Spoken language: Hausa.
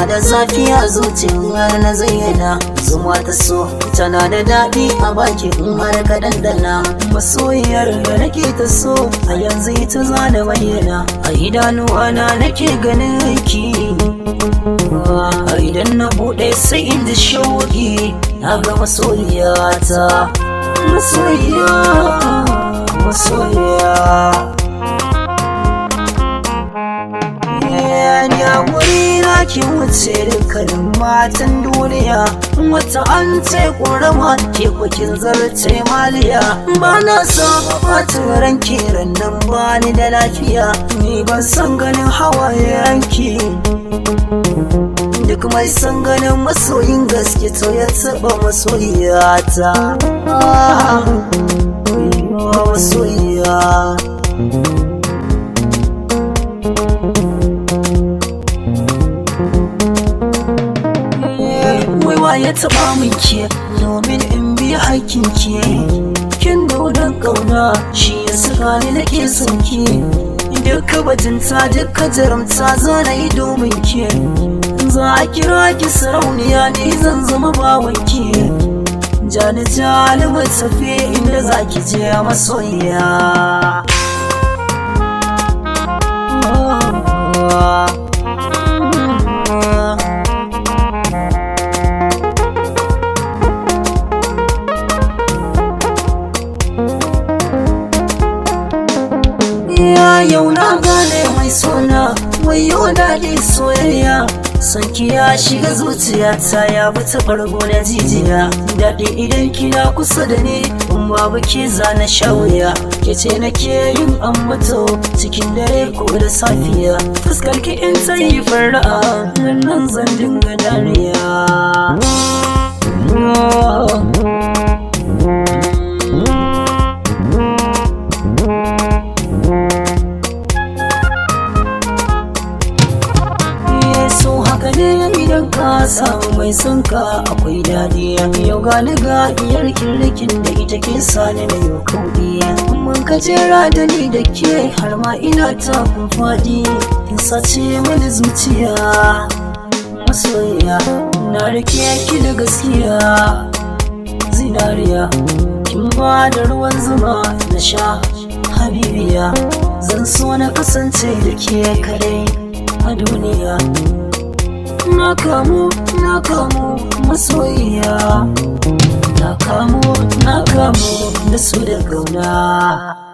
tana da zafi a zuciyar na zayyana. Zuma ta so tana da daɗi a baki in har ka dandana. Masoyiyar da nake ta so a yanzu ita za da bayyana. A idanuwana nake ganin ki, idan na buɗe sai in ji shauki. Na ga masoyiyata, masoyiya, masoyiya. Ni a wuri na ki wuce dukkanin matan duniya. Wata an ce ƙorama ke kwakin zarce maliya. Ba na son ɓacin ranki rannan ba ni da lafiya. Ni ban san ganin hawayenki. Duk mai san ganin masoyin gaske to ya taɓa masoyiyata. Masoyiya. Ya taɓa min ke domin in bi haƙƙin ke. Kin nuna ƙauna shi ya saka ni nake son ke. Duka bajinta duka jaramta za na yi domin ke. Za a kira ki sarauniya ne zan zama bawan ke. Jani jalibar tafi inda za ki je masoyiya. Yau na gane mai suna wayo daɗi soyayya. Sanki ya shiga zuciyata ya bi ta ɓargo na jijiya. Daɗi idan kina kusa da ni in babu ke zana shawuya. Ke ce nake yin ambato cikin dare ko da safiya. Fuskar ki in ta yi fara'a nan zan dinga dariya. Idan ka samu mai son ka akwai daɗi. Yau gani ga iyar kirkin da ita ke sani da yau kauɗi. Mun ka jera da ni da ke har ma ina ta kun faɗi. Kin sace mani zuciya masoyiya. Na rike ki da gaskiya zinariya. Kin ba da ruwan zuma na sha habibiya. Zan so na kasance da ke kadai a duniya. Na kamu masoyiya. Na kamu da su da kauna.